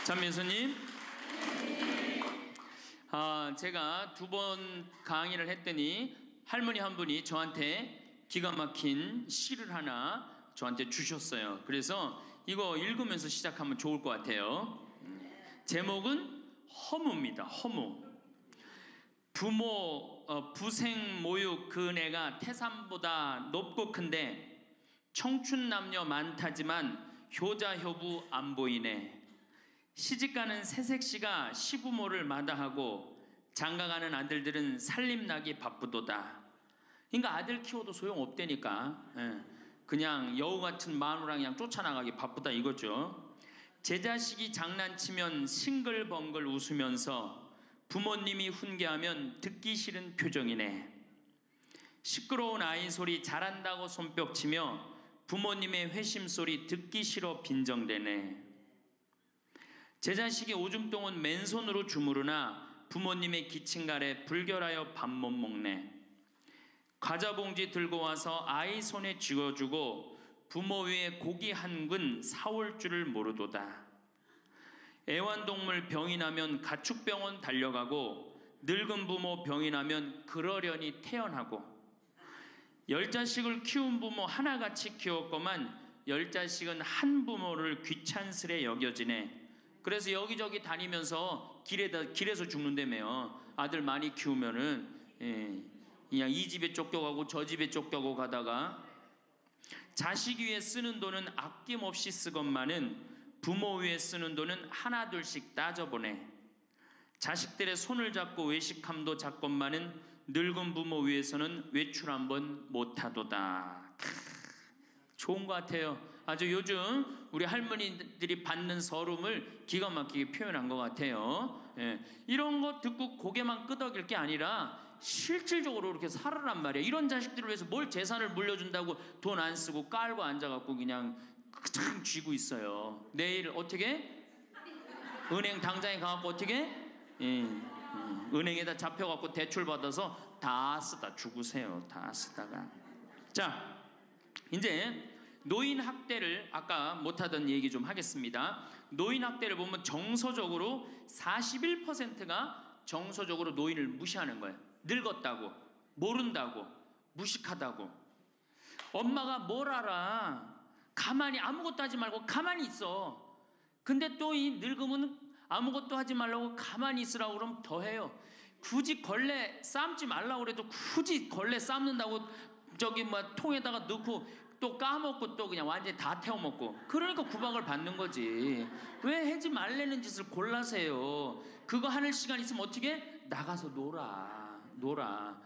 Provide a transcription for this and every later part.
참예수님, 제가 2번 강의를 했더니 할머니 한 분이 저한테 기가 막힌 시를 하나 저한테 주셨어요. 그래서 이거 읽으면서 시작하면 좋을 것 같아요. 제목은 허무입니다. 허무. 부생 모육 그 내가 태산보다 높고 큰데 청춘 남녀 많다지만 효자 효부 안 보이네. 시집가는 새색시가 시부모를 마다하고 장가가는 아들들은 살림나기 바쁘도다. 그러니까 아들 키워도 소용없다니까. 그냥 여우 같은 마누라 그냥 쫓아나가기 바쁘다 이거죠. 제 자식이 장난치면 싱글벙글 웃으면서 부모님이 훈계하면 듣기 싫은 표정이네. 시끄러운 아이 소리 잘한다고 손뼉치며 부모님의 회심소리 듣기 싫어 빈정대네. 제 자식이 오줌똥은 맨손으로 주무르나 부모님의 기침갈에 불결하여 밥 못 먹네. 과자 봉지 들고 와서 아이 손에 쥐어주고 부모 위에 고기 한 근 사올 줄을 모르도다. 애완동물 병이 나면 가축병원 달려가고 늙은 부모 병이 나면 그러려니 태어나고 10자식을 키운 부모 하나같이 키웠건만 10자식은 한 부모를 귀찮스레 여겨지네. 그래서 여기저기 다니면서 길에서 죽는다며요. 아들 많이 키우면은 그냥 이 집에 쫓겨가고 저 집에 쫓겨가고 가다가 자식 위에 쓰는 돈은 아낌없이 쓰건만은 부모 위에 쓰는 돈은 하나 둘씩 따져보네. 자식들의 손을 잡고 외식함도 작건만은 늙은 부모 위에서는 외출 한번 못하도다. 좋은 것 같아요. 아주 요즘 우리 할머니들이 받는 서름을 기가 막히게 표현한 것 같아요. 이런 거 듣고 고개만 끄덕일 게 아니라 실질적으로 이렇게 살아란 말이야. 이런 자식들을 위해서 뭘 재산을 물려준다고 돈 안 쓰고 깔고 앉아갖고 그냥 참 쥐고 있어요. 내일 어떻게? 은행 당장에 가갖고 어떻게? 은행에다 잡혀갖고 대출 받아서 다 쓰다 죽으세요. 다 쓰다가. 자, 이제 노인 학대를 아까 못하던 얘기 좀 하겠습니다. 노인 학대를 보면 정서적으로 41%가 정서적으로 노인을 무시하는 거예요. 늙었다고, 모른다고, 무식하다고. 엄마가 뭘 알아. 가만히 아무것도 하지 말고 가만히 있어. 근데 또 이 늙으면 아무것도 하지 말라고 가만히 있으라고 그러면 더 해요. 굳이 걸레 삶지 말라고 그래도 굳이 걸레 삶는다고 저기 뭐 통에다가 넣고 또 까먹고 또 그냥 완전히 다 태워먹고. 그러니까 구박을 받는 거지. 왜 하지 말라는 짓을 골라세요. 그거 하는 시간 있으면 어떻게? 나가서 놀아.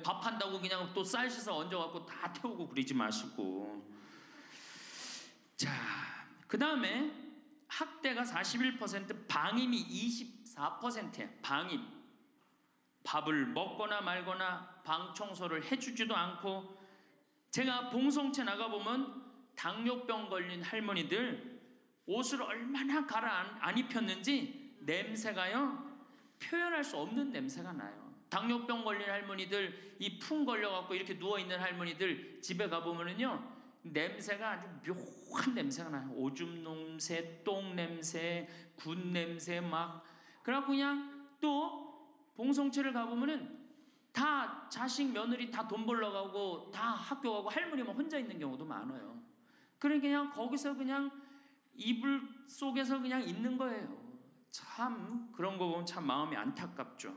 밥 한다고 그냥 또 쌀 씻어 얹어갖고 다 태우고 그러지 마시고. 자, 그 다음에 학대가 41%, 방임이 24%예요. 방임. 밥을 먹거나 말거나 방 청소를 해주지도 않고. 제가 봉송체 나가보면 당뇨병 걸린 할머니들 옷을 얼마나 갈아 안 입혔는지 냄새가요 표현할 수 없는 냄새가 나요. 당뇨병 걸린 할머니들, 이 풍 걸려갖고 이렇게 누워있는 할머니들 집에 가보면은요 냄새가 아주 묘한 냄새가 나요. 오줌 냄새, 똥 냄새, 군 냄새 막. 그래갖고 그냥 또 봉송체를 가보면은 다 자식 며느리 다 돈 벌러 가고 다 학교 가고 할머니만 혼자 있는 경우도 많아요. 그러니까 그냥 거기서 그냥 이불 속에서 그냥 있는 거예요. 참 그런 거 보면 참 마음이 안타깝죠.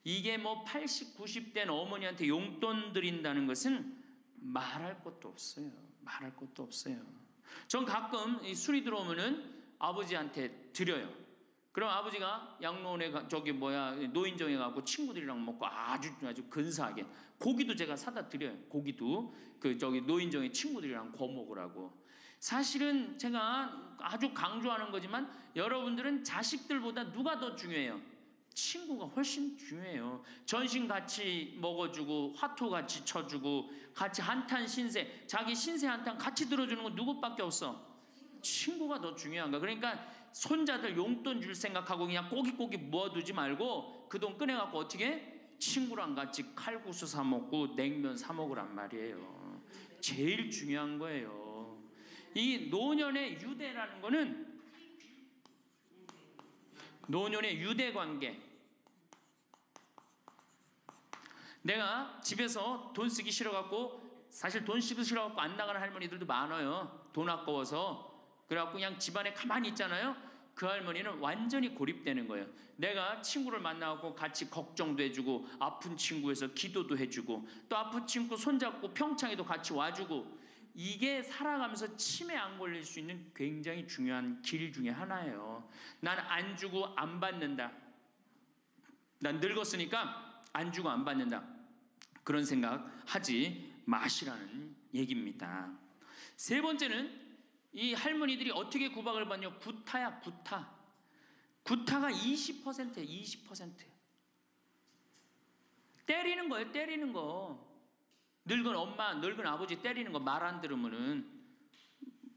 이게 뭐 80, 90된 어머니한테 용돈 드린다는 것은 말할 것도 없어요. 말할 것도 없어요. 전 가끔 이 술이 들어오면은 아버지한테 드려요. 그럼 아버지가 양로원에 노인정에 가고 친구들이랑 먹고 아주 근사하게 고기도 제가 사다 드려요. 고기도 노인정에 친구들이랑 구워 먹으라고. 사실은 제가 아주 강조하는 거지만 여러분들은 자식들보다 누가 더 중요해요? 친구가 훨씬 중요해요. 전신 같이 먹어주고 화투 같이 쳐주고 같이 한탄 신세, 자기 신세 한탄 같이 들어주는 건 누구밖에 없어? 친구가 더 중요한 거야. 그러니까 손자들 용돈 줄 생각하고 그냥 꼬깃꼬깃 모아두지 말고 그 돈 꺼내갖고 어떻게? 친구랑 같이 칼국수 사 먹고 냉면 사 먹으란 말이에요. 제일 중요한 거예요. 이 노년의 유대라는 거는 노년의 유대 관계. 내가 집에서 돈 쓰기 싫어갖고, 사실 돈 쓰기 싫어갖고 안 나가는 할머니들도 많아요. 돈 아까워서. 그래갖고 그냥 집안에 가만히 있잖아요. 그 할머니는 완전히 고립되는 거예요. 내가 친구를 만나고 같이 걱정도 해주고, 아픈 친구에서 기도도 해주고, 또 아픈 친구 손잡고 평창에도 같이 와주고, 이게 살아가면서 치매 안 걸릴 수 있는 굉장히 중요한 길 중에 하나예요. 난 안 주고 안 받는다. 난 늙었으니까 안 주고 안 받는다. 그런 생각 하지 마시라는 얘기입니다. 세 번째는 이 할머니들이 어떻게 구박을 받냐? 구타야, 구타. 구타가 20%예요, 20%. 때리는 거예요, 때리는 거. 늙은 엄마, 늙은 아버지 때리는 거 말 안 들으면은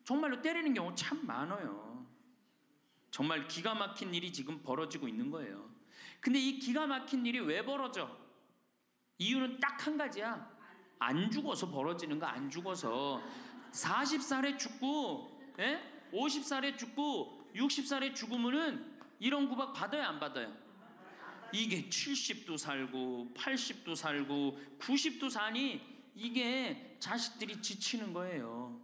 정말로 때리는 경우 참 많아요. 정말 기가 막힌 일이 지금 벌어지고 있는 거예요. 근데 이 기가 막힌 일이 왜 벌어져? 이유는 딱 한 가지야. 안 죽어서 벌어지는 거, 안 죽어서. 40살에 죽고, 50살에 죽고, 60살에 죽으면은 이런 구박 받아요, 안 받아요? 이게 70도 살고, 80도 살고, 90도 사니 이게 자식들이 지치는 거예요.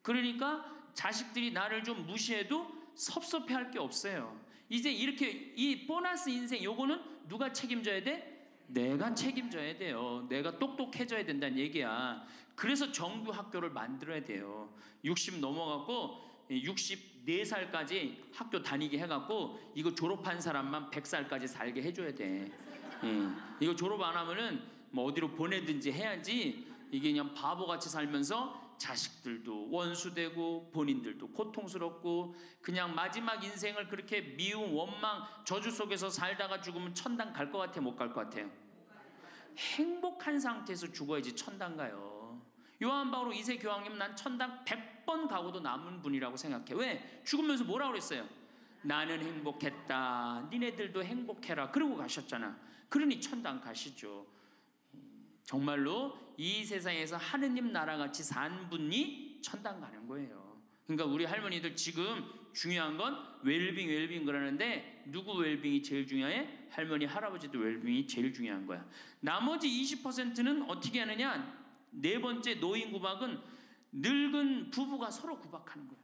그러니까 자식들이 나를 좀 무시해도 섭섭해할 게 없어요. 이제 이렇게 이 보너스 인생, 요거는 누가 책임져야 돼? 내가 책임져야 돼요. 내가 똑똑해져야 된다는 얘기야. 그래서 정규 학교를 만들어야 돼요. 60 넘어가고 64살까지 학교 다니게 해갖고 이거 졸업한 사람만 100살까지 살게 해줘야 돼. 이거 졸업 안 하면은 뭐 어디로 보내든지 해야지. 이게 그냥 바보같이 살면서 자식들도 원수되고 본인들도 고통스럽고 그냥 마지막 인생을 그렇게 미움, 원망, 저주 속에서 살다가 죽으면 천당 갈 것 같아요, 못 갈 것 같아요? 행복한 상태에서 죽어야지 천당 가요. 요한 바오로 2세 교황님, 난 천당 100번 가고도 남은 분이라고 생각해. 왜? 죽으면서 뭐라고 그랬어요? 나는 행복했다, 니네들도 행복해라, 그러고 가셨잖아. 그러니 천당 가시죠. 정말로 이 세상에서 하느님 나라같이 산 분이 천당 가는 거예요. 그러니까 우리 할머니들 지금 중요한 건 웰빙 그러는데, 누구 웰빙이 제일 중요해? 할머니 할아버지도 웰빙이 제일 중요한 거야. 나머지 20%는 어떻게 하느냐? 네 번째 노인 구박은 늙은 부부가 서로 구박하는 거야.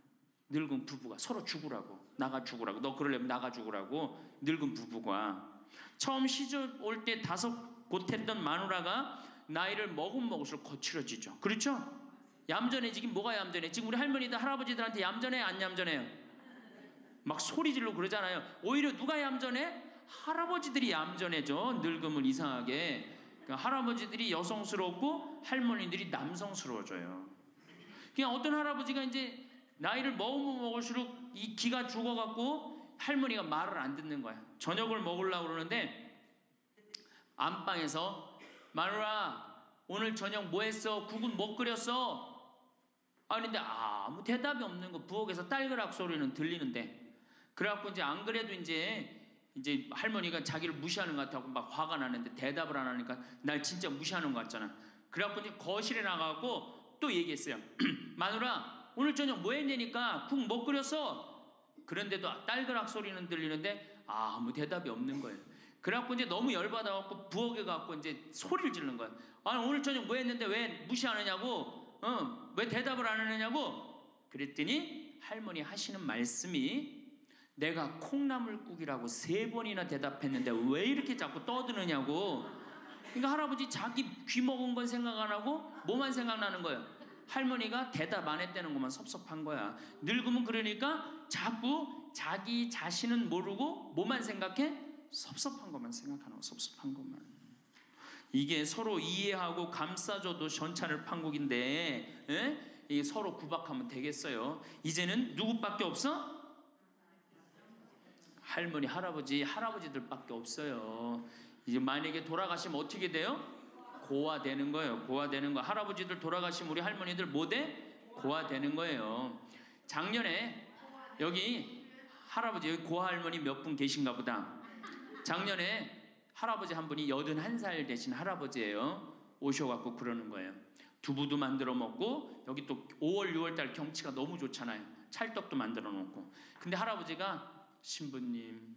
늙은 부부가 서로 죽으라고, 나가 죽으라고, 너 그러려면 나가 죽으라고. 늙은 부부가 처음 시집 올 때 다섯 못했던 마누라가 나이를 먹을수록 거칠어지죠. 그렇죠? 얌전해지긴 뭐가 얌전해? 지금 우리 할머니들 할아버지들한테 얌전해, 안 얌전해요? 막 소리 지르고 그러잖아요. 오히려 누가 얌전해? 할아버지들이 얌전해져. 늙으면 이상하게. 그러니까 할아버지들이 여성스럽고 할머니들이 남성스러워져요. 그냥 어떤 할아버지가 이제 나이를 먹으면 먹을수록 이 기가 죽어갖고 할머니가 말을 안 듣는 거야. 저녁을 먹으려고 그러는데 안방에서 마누라 오늘 저녁 뭐 했어? 국은 뭐 끓였어? 아닌데 아무 대답이 없는 거. 부엌에서 딸그락 소리는 들리는데. 그래갖고 이제 안 그래도 이제 할머니가 자기를 무시하는 것 같아서 막 화가 나는데 대답을 안 하니까 날 진짜 무시하는 것 같잖아. 그래갖고 이제 거실에 나가고 또 얘기했어요. 마누라 오늘 저녁 뭐 했냐니까 국 뭐 끓였어? 그런데도 딸그락 소리는 들리는데 아무 대답이 없는 거예요. 그래갖고 이제 너무 열받아갖고 부엌에 가갖고 이제 소리를 지르는 거예요. 아니 오늘 저녁 뭐 했는데 왜 무시하느냐고? 왜 대답을 안 하느냐고? 그랬더니 할머니 하시는 말씀이, 내가 콩나물국이라고 3번이나 대답했는데 왜 이렇게 자꾸 떠드느냐고. 그러니까 할아버지 자기 귀 먹은 건 생각 안 하고 뭐만 생각나는 거예요? 할머니가 대답 안 했다는 것만 섭섭한 거야. 늙으면 그러니까 자꾸 자기 자신은 모르고 뭐만 생각해? 섭섭한 것만 생각하는 거, 섭섭한 것만. 이게 서로 이해하고 감싸줘도 전차를 판국인데, 이게 서로 구박하면 되겠어요? 이제는 누구밖에 없어? 할머니, 할아버지들밖에 없어요. 이제 만약에 돌아가시면 어떻게 돼요? 고아되는 거예요. 고아되는 거. 할아버지들 돌아가시면 우리 할머니들 뭐 돼? 고아되는 거예요. 작년에 여기 할아버지, 여기 고아할머니 몇 분 계신가 보다. 작년에 할아버지 한 분이 81살 되신 할아버지예요. 오셔갖고 그러는 거예요. 두부도 만들어 먹고, 여기 또 5월 6월달 경치가 너무 좋잖아요. 찰떡도 만들어 놓고. 근데 할아버지가 신부님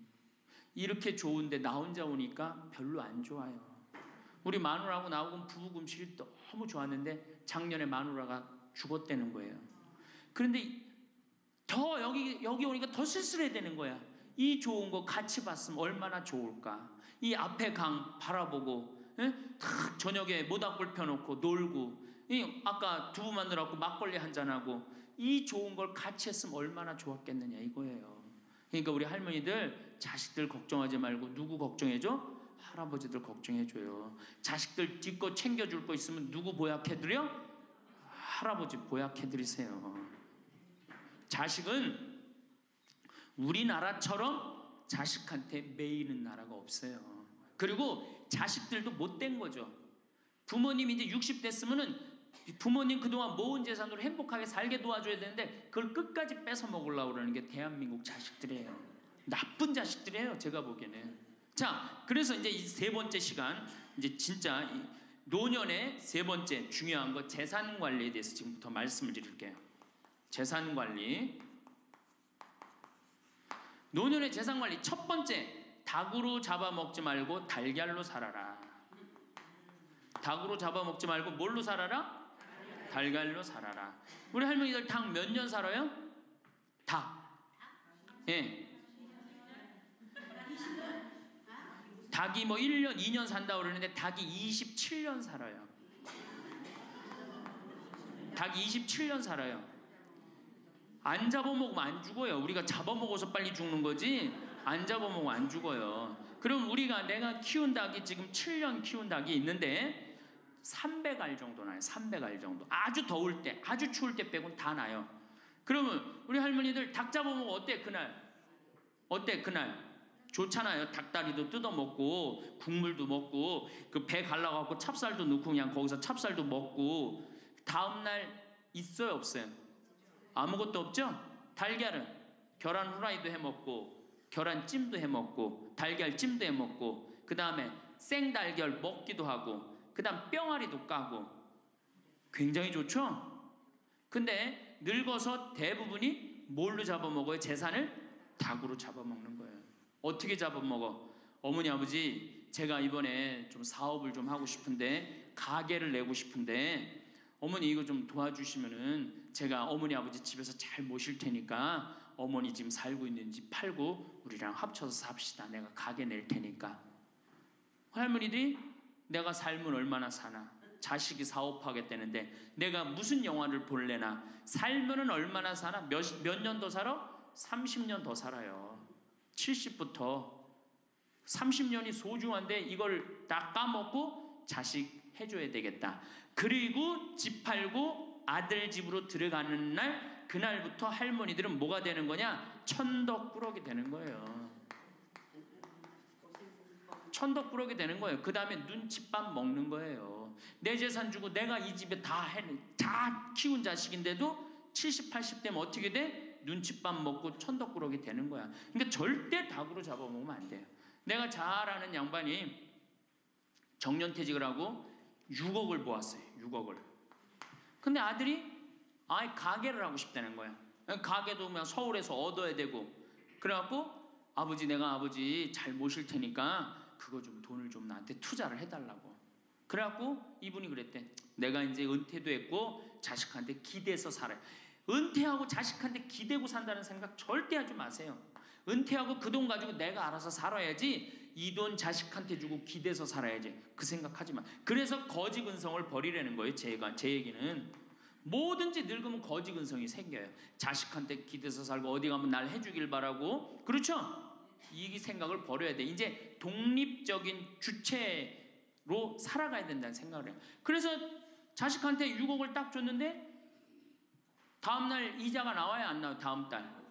이렇게 좋은데 나 혼자 오니까 별로 안 좋아요. 우리 마누라하고 나하고 부부금실이 너무 좋았는데 작년에 마누라가 죽었다는 거예요. 그런데 더 여기 오니까 더 쓸쓸해야 되는 거야. 이 좋은 거 같이 봤으면 얼마나 좋을까. 이 앞에 강 바라보고 탁 저녁에 모닥불 펴놓고 놀고, 아까 두부 만들어갖고 막걸리 한잔하고, 이 좋은 걸 같이 했으면 얼마나 좋았겠느냐 이거예요. 그러니까 우리 할머니들 자식들 걱정하지 말고 누구 걱정해줘? 할아버지들 걱정해줘요. 자식들 뒷거 챙겨줄 거 있으면 누구 보약해드려? 할아버지 보약해드리세요. 자식은 우리나라처럼 자식한테 매이는 나라가 없어요. 그리고 자식들도 못된 거죠. 부모님이 이제 60 됐으면은 부모님 그동안 모은 재산으로 행복하게 살게 도와줘야 되는데 그걸 끝까지 뺏어 먹으려고 그러는 게 대한민국 자식들이에요. 나쁜 자식들이에요, 제가 보기에는. 자, 그래서 이제 이 세 번째 시간, 이제 진짜 노년의 세 번째 중요한 거, 재산 관리에 대해서 지금부터 말씀을 드릴게요. 재산 관리. 노년의 재산 관리 첫 번째, 닭으로 잡아먹지 말고 달걀로 살아라. 닭으로 잡아먹지 말고 뭘로 살아라? 달걀로 살아라. 우리 할머니들 닭 몇 년 살아요? 닭. 예. 닭이 뭐 1년, 2년 산다고 그러는데 닭이 27년 살아요. 닭이 27년 살아요. 안 잡아먹으면 안 죽어요. 우리가 잡아먹어서 빨리 죽는 거지 안 잡아먹으면 안 죽어요. 그럼 내가 키운 닭이 지금 7년 키운 닭이 있는데 300알 정도 나요. 300알 정도. 아주 더울 때, 아주 추울 때 빼고는 다 나요. 그러면 우리 할머니들 닭 잡아먹으면 어때 그날? 어때 그날? 좋잖아요. 닭다리도 뜯어먹고 국물도 먹고 그 배 갈라갖고 찹쌀도 넣고 그냥 거기서 찹쌀도 먹고. 다음날 있어요 없어요? 아무것도 없죠? 달걀은 계란 후라이도 해먹고 계란찜도 해먹고 달걀찜도 해먹고 그 다음에 생달걀 먹기도 하고 그 다음 뿅아리도 까고 굉장히 좋죠? 근데 늙어서 대부분이 뭘로 잡아먹어요? 재산을? 닭으로 잡아먹는 거예요. 어떻게 잡아먹어? 어머니 아버지 제가 이번에 좀 사업을 좀 하고 싶은데 가게를 내고 싶은데 어머니 이거 좀 도와주시면은 제가 어머니 아버지 집에서 잘 모실 테니까 어머니 지금 살고 있는 집 팔고 우리랑 합쳐서 삽시다. 내가 가게 낼 테니까. 할머니들이 내가 살면 얼마나 사나? 자식이 사업하겠다는데 내가 무슨 영화를 볼래나? 살면은 얼마나 사나? 몇 년 더 살아? 30년 더 살아요. 70부터 30년이 소중한데 이걸 다 까먹고 자식 해줘야 되겠다. 그리고 집 팔고 아들 집으로 들어가는 날, 그날부터 할머니들은 뭐가 되는 거냐? 천덕꾸러기 되는 거예요. 천덕꾸러기 되는 거예요. 그 다음에 눈칫밥 먹는 거예요. 내 재산 주고 내가 이 집에 다 키운 자식인데도 70, 80 되면 어떻게 돼? 눈칫밥 먹고 천덕꾸러기 되는 거야. 그러니까 절대 닭으로 잡아먹으면 안 돼요. 내가 잘 아는 양반이 정년퇴직을 하고 6억을 모았어요. 6억을. 근데 아들이 가게를 하고 싶다는 거야. 가게도 그냥 서울에서 얻어야 되고. 그래갖고 아버지 내가 아버지 잘 모실 테니까 그거 좀 돈을 좀 나한테 투자를 해달라고. 그래갖고 이분이 그랬대. 내가 이제 은퇴도 했고 자식한테 기대서 살아요. 은퇴하고 자식한테 기대고 산다는 생각 절대 하지 마세요. 은퇴하고 그 돈 가지고 내가 알아서 살아야지 이 돈 자식한테 주고 기대서 살아야지 그 생각하지 마. 그래서 거지 근성을 버리라는 거예요. 제 얘기는 뭐든지 늙으면 거지 근성이 생겨요. 자식한테 기대서 살고 어디 가면 날 해주길 바라고. 그렇죠? 이 생각을 버려야 돼. 이제 독립적인 주체로 살아가야 된다는 생각을 해요. 그래서 자식한테 6억을 딱 줬는데 다음날 이자가 나와야 안 나와요? 다음 달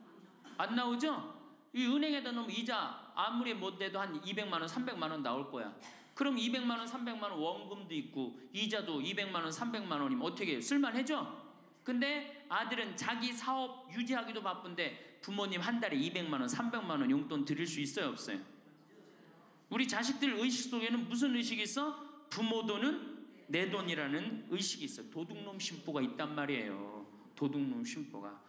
안 나오죠? 이 은행에다 놓으면 이자 아무리 못 돼도 한 200만 원, 300만 원 나올 거야. 그럼 200만 원, 300만 원 원금도 있고 이자도 200만 원, 300만 원이면 어떻게 해요? 쓸만해져? 근데 아들은 자기 사업 유지하기도 바쁜데 부모님 한 달에 200만 원, 300만 원 용돈 드릴 수 있어요, 없어요? 우리 자식들 의식 속에는 무슨 의식이 있어? 부모 돈은 내 돈이라는 의식이 있어. 도둑놈 심보가 있단 말이에요. 도둑놈 심보가.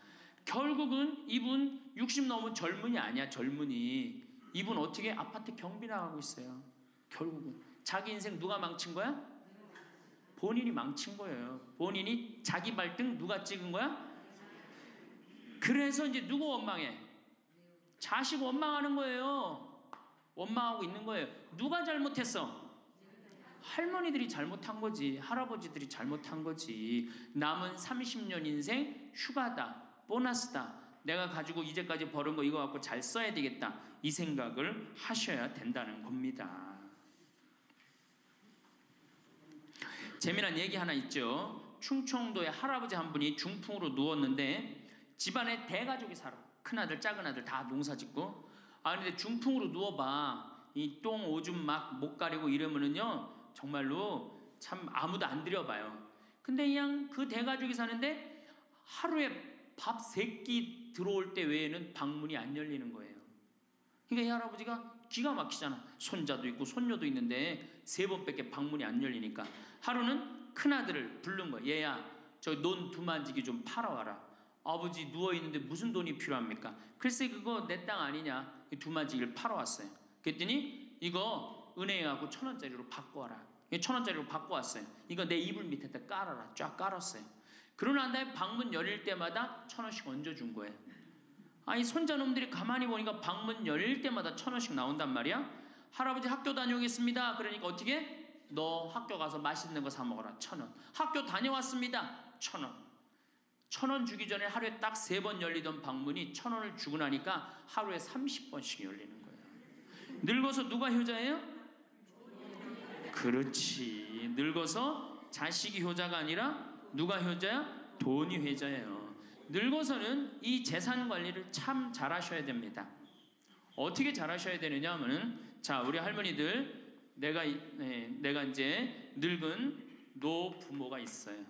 결국은 이분 60 넘은 젊은이 아니야. 젊은이 이분 어떻게 아파트 경비 나가고 있어요. 결국은 자기 인생 누가 망친 거야? 본인이 망친 거예요. 본인이 자기 발등 누가 찍은 거야? 그래서 이제 누구 원망해? 자식 원망하는 거예요. 원망하고 있는 거예요. 누가 잘못했어? 할머니들이 잘못한 거지. 할아버지들이 잘못한 거지. 남은 30년 인생 휴가다, 보너스다. 내가 가지고 이제까지 벌은 거 이거 갖고 잘 써야 되겠다. 이 생각을 하셔야 된다는 겁니다. 재미난 얘기 하나 있죠. 충청도에 할아버지 한 분이 중풍으로 누웠는데 집안에 대가족이 살아. 큰아들 작은아들 다 농사짓고. 근데 중풍으로 누워봐. 이 똥 오줌 막 못 가리고 이러면은요 정말로 참 아무도 안 들여봐요. 근데 그냥 그 대가족이 사는데 하루에 밥 3끼 들어올 때 외에는 방문이 안 열리는 거예요. 그러니까 이 할아버지가 기가 막히잖아. 손자도 있고 손녀도 있는데 3번밖에 방문이 안 열리니까 하루는 큰아들을 부른 거예요. 얘야 저 논 두만지기 좀 팔아와라. 아버지 누워있는데 무슨 돈이 필요합니까? 글쎄 그거 내 땅 아니냐. 두만지기를 팔아왔어요. 그랬더니 이거 은행에 가고 1,000원짜리로 바꿔와라. 1,000원짜리로 바꿔왔어요. 이거 내 이불 밑에다 깔아라. 쫙 깔았어요. 그러고 난 다음에 방문 열릴 때마다 1,000원씩 얹어준 거예요. 아니 손자놈들이 가만히 보니까 방문 열릴 때마다 1,000원씩 나온단 말이야. 할아버지 학교 다녀오겠습니다. 그러니까 어떻게? 너 학교 가서 맛있는 거 사 먹어라. 1,000원. 학교 다녀왔습니다. 1,000원. 1,000원 주기 전에 하루에 딱 3번 열리던 방문이 1,000원을 주고 나니까 하루에 30번씩 열리는 거예요. 늙어서 누가 효자예요? 그렇지. 늙어서 자식이 효자가 아니라 누가 효자야? 돈이 효자예요. 늙어서는 이 재산 관리를 참 잘하셔야 됩니다. 어떻게 잘하셔야 되느냐 하면은 자 우리 할머니들 내가 이제 늙은 노부모가 있어요.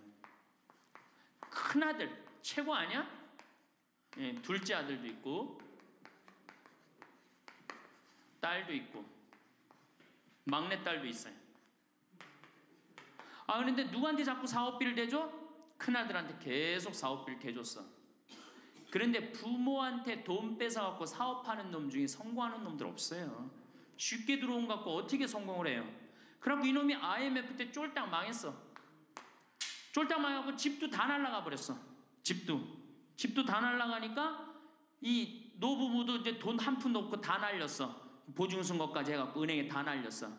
큰아들 최고 아니야? 둘째 아들도 있고 딸도 있고 막내딸도 있어요. 그런데 누구한테 자꾸 사업비를 대줘? 큰아들한테 계속 사업비를 대줬어. 그런데 부모한테 돈 뺏어갖고 사업하는 놈 중에 성공하는 놈들 없어요. 쉽게 들어온 거 갖고 어떻게 성공을 해요? 그래갖고 이놈이 IMF 때 쫄딱 망했어. 쫄딱 망해갖고 집도 다 날라가 버렸어. 집도 다 날라가니까 이 노부부도 이제 돈 한 푼도 없고 다 날렸어. 보증선 것까지 해갖고 은행에 다 날렸어.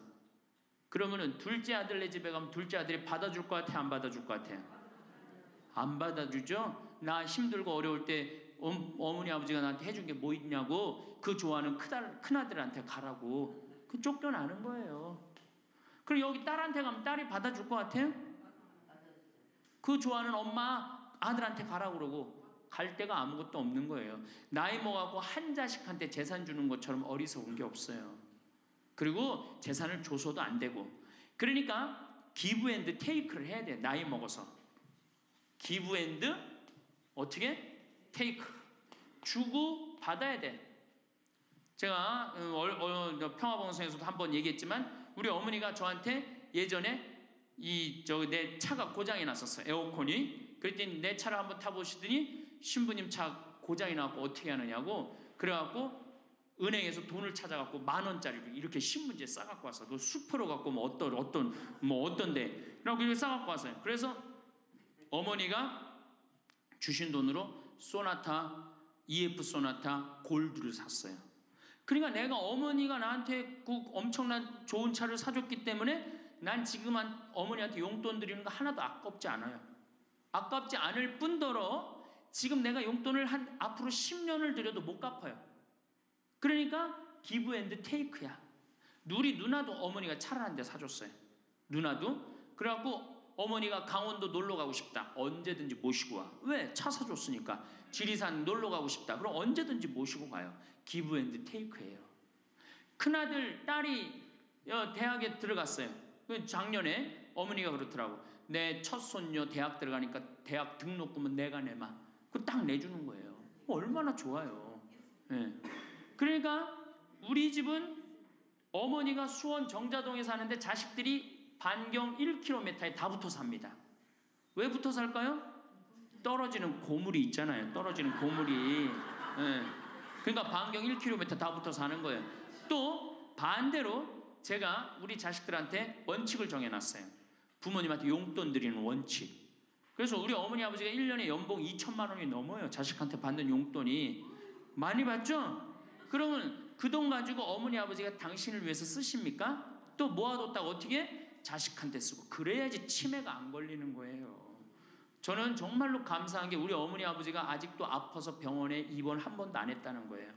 그러면은 둘째 아들네 집에 가면 둘째 아들이 받아줄 것 같아? 안 받아줄 것 같아? 안 받아주죠? 나 힘들고 어려울 때 어머니 아버지가 나한테 해준 게 뭐 있냐고 그 좋아하는 큰아들한테 가라고 그 쫓겨나는 거예요. 그리고 여기 딸한테 가면 딸이 받아줄 것 같아요? 그 좋아하는 엄마 아들한테 가라고 그러고 갈 데가 아무것도 없는 거예요. 나이 먹어갖고 한 자식한테 재산 주는 것처럼 어리석은 게 없어요. 그리고 재산을 줘서도 안 되고 그러니까 기브 앤드 테이크를 해야 돼. 나이 먹어서 기브 앤드 어떻게? 테이크 주고 받아야 돼. 제가 평화방송에서도 한번 얘기했지만 우리 어머니가 저한테 예전에 내 차가 고장이 났었어요. 에어컨이. 그랬더니 내 차를 한번 타보시더니 신부님 차 고장이 나고 어떻게 하느냐고 그래갖고 은행에서 돈을 찾아갖고 10,000원짜리를 이렇게 신문지에 싸갖고 왔어. 그 수표로 갖고 어떤데 그래갖고 이렇게 싸갖고 왔어요. 그래서 어머니가 주신 돈으로 소나타 EF 소나타 골드를 샀어요. 그러니까 내가 어머니가 나한테 그 엄청난 좋은 차를 사줬기 때문에 난 지금 어머니한테 용돈 드리는 거 하나도 아깝지 않아요. 아깝지 않을 뿐더러 지금 내가 용돈을 앞으로 10년을 드려도 못 갚아요. 그러니까 기브 앤드 테이크야. 우리 누나도 어머니가 차를 한 대 사줬어요. 누나도. 그래갖고 어머니가 강원도 놀러 가고 싶다. 언제든지 모시고 와. 왜? 차 사줬으니까. 지리산 놀러 가고 싶다. 그럼 언제든지 모시고 가요. 기브 앤드 테이크예요. 큰아들, 딸이 대학에 들어갔어요. 작년에 어머니가 그렇더라고. 내 첫 손녀 대학 들어가니까 대학 등록금은 내가 내마. 그거 딱 내주는 거예요. 얼마나 좋아요. 네. 그러니까 우리 집은 어머니가 수원 정자동에 사는데 자식들이 반경 1km에 다 붙어 삽니다. 왜 붙어 살까요? 떨어지는 고물이 있잖아요. 떨어지는 고물이. 네. 그러니까 반경 1km 다 붙어 사는 거예요. 또 반대로 제가 우리 자식들한테 원칙을 정해놨어요. 부모님한테 용돈 드리는 원칙. 그래서 우리 어머니 아버지가 1년에 연봉 2천만 원이 넘어요. 자식한테 받는 용돈이. 많이 받죠? 그러면 그 돈 가지고 어머니 아버지가 당신을 위해서 쓰십니까? 또 모아뒀다가 어떻게? 자식한테 쓰고. 그래야지 치매가 안 걸리는 거예요. 저는 정말로 감사한 게 우리 어머니 아버지가 아직도 아파서 병원에 입원 한 번도 안 했다는 거예요.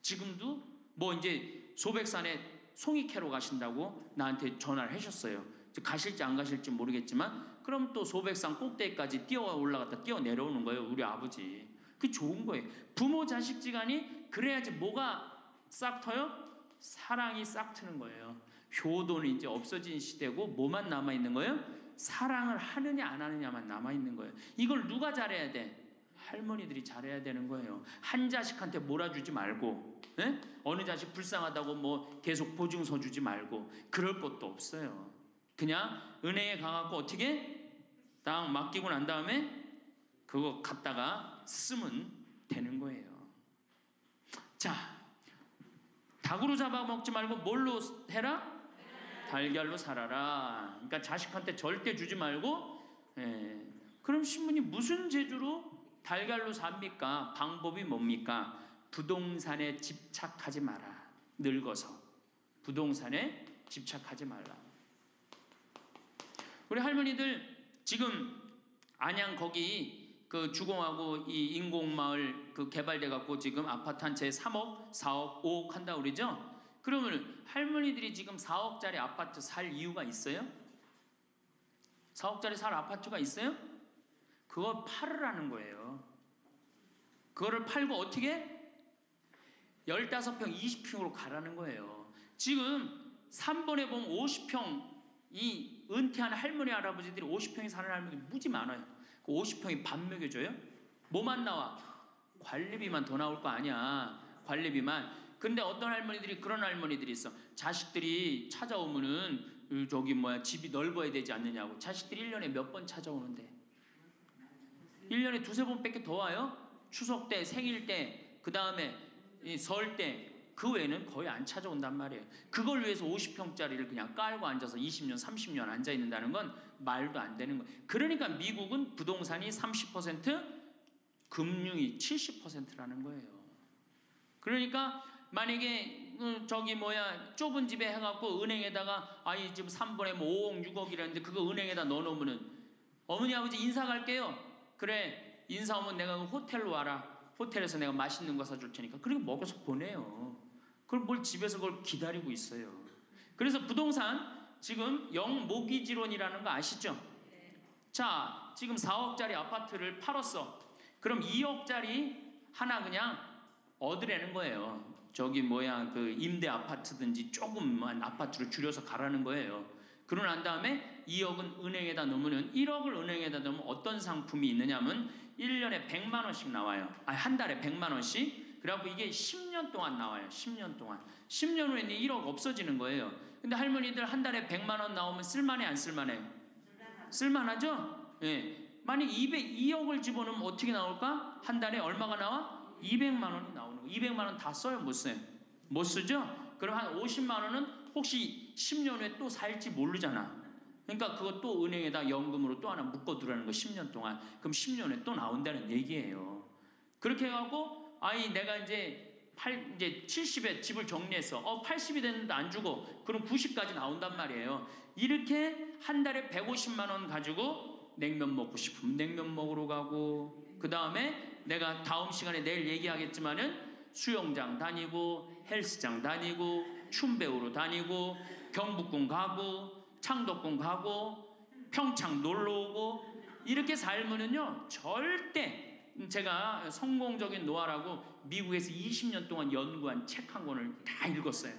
지금도 뭐 이제 소백산에 송이 캐러 가신다고 나한테 전화를 하셨어요. 가실지 안 가실지 모르겠지만 그럼 또 소백산 꼭대기까지 뛰어 올라갔다 뛰어 내려오는 거예요. 우리 아버지. 그게 좋은 거예요. 부모 자식 지간이 그래야지 뭐가 싹 터요? 사랑이 싹 트는 거예요. 효도는 이제 없어진 시대고 뭐만 남아있는 거예요? 사랑을 하느냐 안 하느냐만 남아있는 거예요. 이걸 누가 잘해야 돼? 할머니들이 잘해야 되는 거예요. 한 자식한테 몰아주지 말고, 에? 어느 자식 불쌍하다고 뭐 계속 보증서 주지 말고 그럴 것도 없어요. 그냥 은행에 가갖고 어떻게 딱 맡기고 난 다음에 그거 갖다가 쓰면 되는 거예요. 자, 닭으로 잡아먹지 말고 뭘로 해라? 달걀로 살아라. 그러니까 자식한테 절대 주지 말고. 그럼 신부님 무슨 재주로 달걀로 삽니까? 방법이 뭡니까? 부동산에 집착하지 마라. 늙어서 부동산에 집착하지 말라. 우리 할머니들 지금 안양 거기 그 주공하고 이 인공마을 그 개발돼 갖고 지금 아파트 한 채 3억, 4억, 5억 한다 그러죠? 그러면 할머니들이 지금 4억짜리 아파트 살 이유가 있어요? 4억짜리 살 아파트가 있어요? 그걸 팔으라는 거예요. 그거를 팔고 어떻게? 15평, 20평으로 가라는 거예요. 지금 3번에 보면 50평 이 은퇴한 할머니 할아버지들이 50평에 사는 할머니들이 무지 많아요. 그 50평이 밥 먹여줘요? 뭐만 나와? 관리비만 더 나올 거 아니야. 관리비만. 근데 어떤 할머니들이 그런 할머니들이 있어. 자식들이 찾아오면은 저기 뭐야 집이 넓어야 되지 않느냐고. 자식들이 1년에 몇 번 찾아오는데 1년에 두세 번밖에 더 와요? 추석 때, 생일 때, 그 다음에 설 때. 그 외에는 거의 안 찾아온단 말이에요. 그걸 위해서 50평짜리를 그냥 깔고 앉아서 20년, 30년 앉아있는다는 건 말도 안 되는 거예요. 그러니까 미국은 부동산이 30%, 금융이 70%라는 거예요. 그러니까 만약에 저기 뭐야 좁은 집에 해갖고 은행에다가 아이 지금 3번에 뭐 5억, 6억이라는데 그거 은행에다 넣어놓으면은 어머니 아버지 인사 갈게요. 그래 인사 오면 내가 호텔로 와라. 호텔에서 내가 맛있는 거 사줄 테니까. 그리고 먹어서 보내요. 그걸 뭘 집에서 그걸 기다리고 있어요. 그래서 부동산 지금 영모기지론이라는 거 아시죠? 자, 지금 4억짜리 아파트를 팔았어. 그럼 2억짜리 하나 그냥 얻으라는 거예요. 저기 뭐야 그 임대 아파트든지 조금만 아파트를 줄여서 가라는 거예요. 그러고 난 다음에 2억은 은행에다 넣으면 1억을 은행에다 넣으면 어떤 상품이 있느냐면 1년에 100만 원씩 나와요. 아니 한 달에 100만 원씩. 그래갖고 이게 10년 동안 나와요. 10년 동안. 10년 후에는 1억 없어지는 거예요. 근데 할머니들 한 달에 100만 원 나오면 쓸만해 안 쓸만해? 쓸만하죠? 예. 만약 2억을 집어넣으면 어떻게 나올까? 한 달에 얼마가 나와? 200만 원이 나오는 거예요. 200만 원 다 써요? 못 써요? 못 쓰죠? 그럼 한 50만 원은 혹시 10년 후에 또 살지 모르잖아. 그러니까 그거 또 은행에다 연금으로 또 하나 묶어두라는 거 10년 동안. 그럼 10년 후에 또 나온다는 얘기예요. 그렇게 해갖고 아이 내가 이제 70에 집을 정리했어. 80이 됐는데 안 주고 그럼 90까지 나온단 말이에요. 이렇게 한 달에 150만 원 가지고 냉면 먹고 싶으면 냉면 먹으러 가고 그 다음에 내가 다음 시간에 내일 얘기하겠지만은 수영장 다니고 헬스장 다니고 춤 배우러 다니고 경복궁 가고 창덕궁 가고 평창 놀러 오고 이렇게 살면은요 절대 제가 성공적인 노화라고 미국에서 20년 동안 연구한 책 한 권을 다 읽었어요.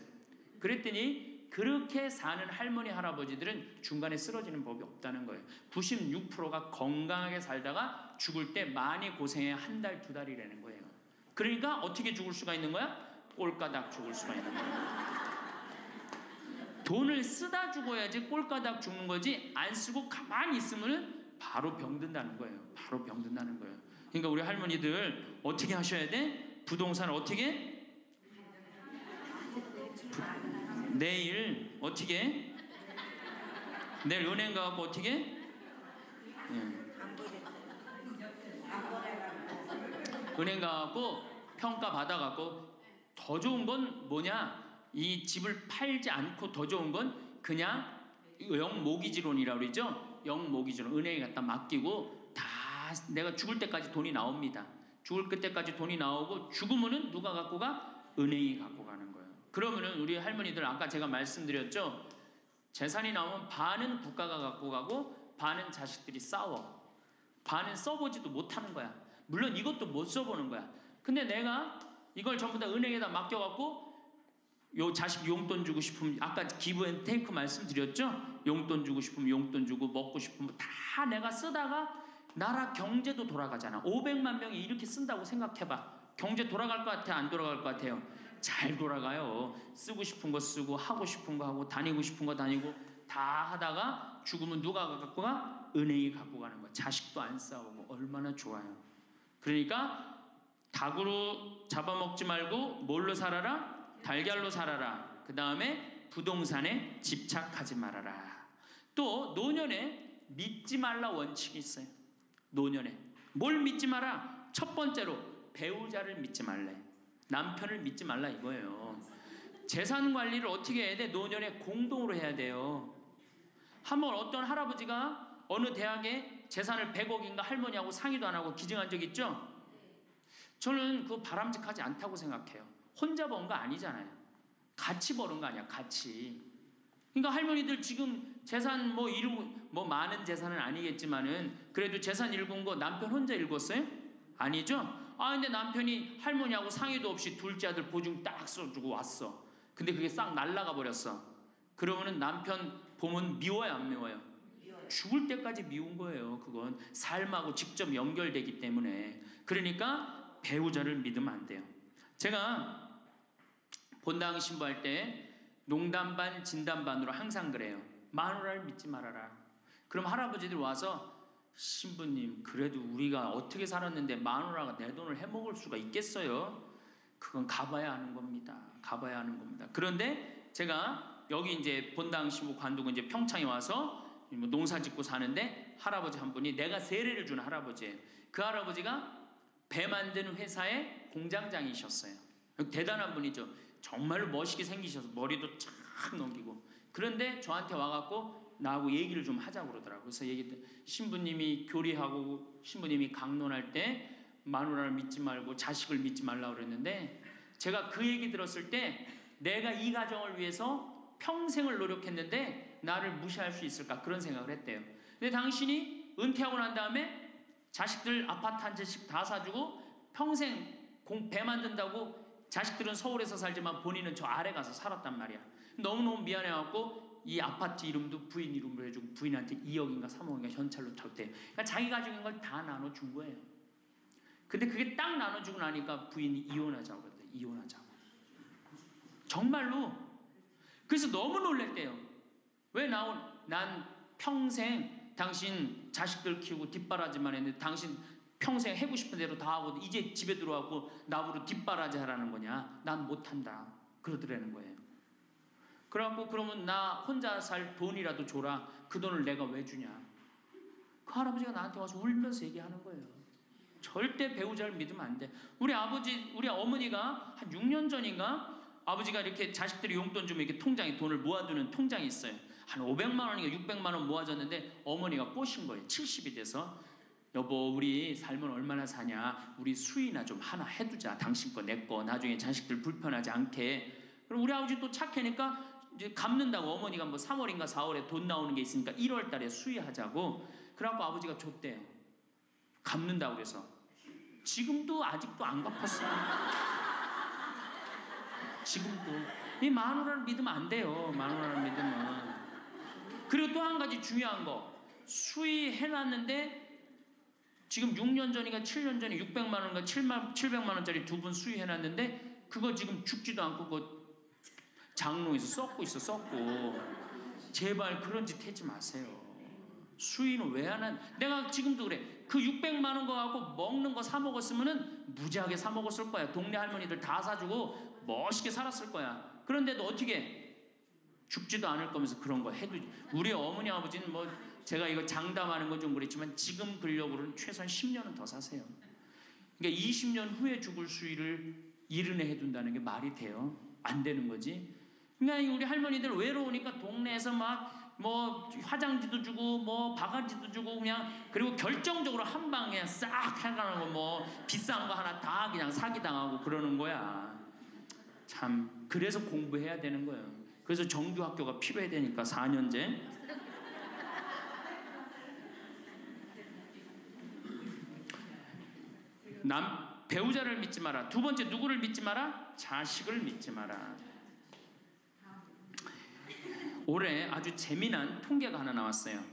그랬더니 그렇게 사는 할머니 할아버지들은 중간에 쓰러지는 법이 없다는 거예요. 96%가 건강하게 살다가 죽을 때 많이 고생해 한 달, 두 달이라는 거예요. 그러니까 어떻게 죽을 수가 있는 거야? 꼴까닥 죽을 수가 있는 거예요. 돈을 쓰다 죽어야지 꼴까닥 죽는 거지 안 쓰고 가만히 있으면 바로 병든다는 거예요. 바로 병든다는 거예요. 그러니까 우리 할머니들 어떻게 하셔야 돼? 부동산 어떻게? 내일 어떻게? 내일 은행 가갖고 어떻게? 은행 가갖고 평가 받아갖고 더 좋은 건 뭐냐? 이 집을 팔지 않고 더 좋은 건 그냥 영모기지론이라고 그러죠? 영모기지론. 은행에 갖다 맡기고 다 내가 죽을 때까지 돈이 나옵니다. 죽을 그때까지 돈이 나오고 죽으면은 누가 갖고 가? 은행이 갖고 가는 거예요. 그러면은 우리 할머니들 아까 제가 말씀드렸죠? 재산이 나오면 반은 국가가 갖고 가고 반은 자식들이 싸워. 반은 써보지도 못하는 거야. 물론 이것도 못 써보는 거야. 근데 내가 이걸 전부 다 은행에다 맡겨갖고 요 자식 용돈 주고 싶으면 아까 기브앤테이크 말씀드렸죠? 용돈 주고 싶으면 용돈 주고 먹고 싶으면 다 내가 쓰다가 나라 경제도 돌아가잖아. 500만 명이 이렇게 쓴다고 생각해봐. 경제 돌아갈 것 같아? 안 돌아갈 것 같아요? 잘 돌아가요. 쓰고 싶은 거 쓰고 하고 싶은 거 하고 다니고 싶은 거 다니고 다 하다가 죽으면 누가 갖고 가? 은행이 갖고 가는 거야. 자식도 안 싸우고 얼마나 좋아요. 그러니까 닭으로 잡아먹지 말고 뭘로 살아라? 달걀로 살아라. 그 다음에 부동산에 집착하지 말아라. 또 노년에 믿지 말라 원칙이 있어요. 노년에 뭘 믿지 마라? 첫 번째로 배우자를 믿지 말래. 남편을 믿지 말라 이거예요. 재산 관리를 어떻게 해야 돼? 노년에 공동으로 해야 돼요. 한번 어떤 할아버지가 어느 대학에 재산을 100억인가 할머니하고 상의도 안 하고 기증한 적 있죠? 저는 그거 바람직하지 않다고 생각해요. 혼자 번 거 아니잖아요. 같이 버는 거 아니야, 같이. 그러니까 할머니들 지금 재산 뭐 많은 재산은 아니겠지만은 그래도 재산 읽은 거 남편 혼자 읽었어요? 아니죠? 근데 남편이 할머니하고 상의도 없이 둘째 아들 보증 딱 써주고 왔어. 근데 그게 싹 날라가 버렸어. 그러면은 남편 보면 미워요, 안 미워요? 죽을 때까지 미운 거예요. 그건 삶하고 직접 연결되기 때문에. 그러니까 배우자를 믿으면 안 돼요. 제가 본당 신부할 때 농담 반 진담 반으로 항상 그래요. 마누라를 믿지 말아라. 그럼 할아버지들 와서 신부님 그래도 우리가 어떻게 살았는데 마누라가 내 돈을 해먹을 수가 있겠어요? 그건 가봐야 하는 겁니다. 가봐야 하는 겁니다. 그런데 제가 여기 이제 본당 신부 관두고 이제 평창에 와서 농사 짓고 사는데 할아버지 한 분이 내가 세례를 주는 할아버지예요. 그 할아버지가 배 만드는 회사의 공장장이셨어요. 대단한 분이죠. 정말로 멋있게 생기셔서 머리도 쫙 넘기고. 그런데 저한테 와갖고 나하고 얘기를 좀 하자고 그러더라고요. 그래서 신부님이 교리하고 신부님이 강론할 때 마누라를 믿지 말고 자식을 믿지 말라고 그랬는데 제가 그 얘기 들었을 때 내가 이 가정을 위해서 평생을 노력했는데 나를 무시할 수 있을까 그런 생각을 했대요. 근데 당신이 은퇴하고 난 다음에 자식들 아파트 한 채씩 다 사주고 평생 배 만든다고 자식들은 서울에서 살지만 본인은 저 아래 가서 살았단 말이야. 너무너무 미안해갖고 이 아파트 이름도 부인 이름으로 해주고 부인한테 2억인가 3억인가 현찰로 줬대요. 그러니까 자기 가족인 걸 다 나눠준 거예요. 근데 그게 딱 나눠주고 나니까 부인이 이혼하자고 그랬대요. 이혼하자고. 정말로. 그래서 너무 놀랬대요. 왜 난 평생 당신 자식들 키우고 뒷바라지만 했는데 당신 평생 해고 싶은 대로 다 하고 이제 집에 들어와고 나보고 뒷바라지 하라는 거냐? 난 못한다. 그러더라는 거예요. 그래갖고 그러면 나 혼자 살 돈이라도 줘라. 그 돈을 내가 왜 주냐? 그 할아버지가 나한테 와서 울면서 얘기하는 거예요. 절대 배우자를 믿으면 안 돼. 우리 어머니가 한 6년 전인가 아버지가 이렇게 자식들이 용돈 주면 이렇게 통장에 돈을 모아두는 통장이 있어요. 한 500만 원인가 600만 원 모아졌는데 어머니가 꼬신 거예요. 70이 돼서. 여보 우리 살면 얼마나 사냐. 우리 수의나 좀 하나 해두자. 당신 거 내 거 나중에 자식들 불편하지 않게. 그럼 우리 아버지 또 착하니까 이제 갚는다고 어머니가 뭐 3월인가 4월에 돈 나오는 게 있으니까 1월 달에 수의하자고. 그래갖고 아버지가 줬대요. 갚는다고 그래서. 지금도 아직도 안 갚았어요. 지금도. 이 마누라를 믿으면 안 돼요. 마누라를 믿으면. 그리고 또 한 가지 중요한 거. 수의해놨는데 지금 6년 전인가 7년 전에 600만 원인가 700만 원짜리 2분 수의해놨는데 그거 지금 죽지도 않고 그거 장롱에서 썩고 있어. 썩고. 제발 그런 짓 하지 마세요. 수의는 왜 안 한? 내가 지금도 그래. 그 600만 원 거 갖고 먹는 거 사 먹었으면은 무지하게 사 먹었을 거야. 동네 할머니들 다 사주고 멋있게 살았을 거야. 그런데도 어떻게 죽지도 않을 거면서 그런 거 해도. 우리 어머니 아버지는 뭐 제가 이거 장담하는 건 좀 그랬지만 지금 근력으로는 최소한 10년은 더 사세요. 그러니까 20년 후에 죽을 수위를 70에 해둔다는 게 말이 돼요? 안 되는 거지. 그러니까 우리 할머니들 외로우니까 동네에서 막 뭐 화장지도 주고 뭐 바가지도 주고 그냥, 그리고 결정적으로 한 방에 싹 해가는 거 뭐 비싼 거 하나 다 그냥 사기당하고 그러는 거야. 참, 그래서 공부해야 되는 거예요. 그래서 정규학교가 필요해야 되니까 4년제. 배우자를 믿지 마라. 두 번째, 누구를 믿지 마라? 자식을 믿지 마라. 올해 아주 재미난 통계가 하나 나왔어요.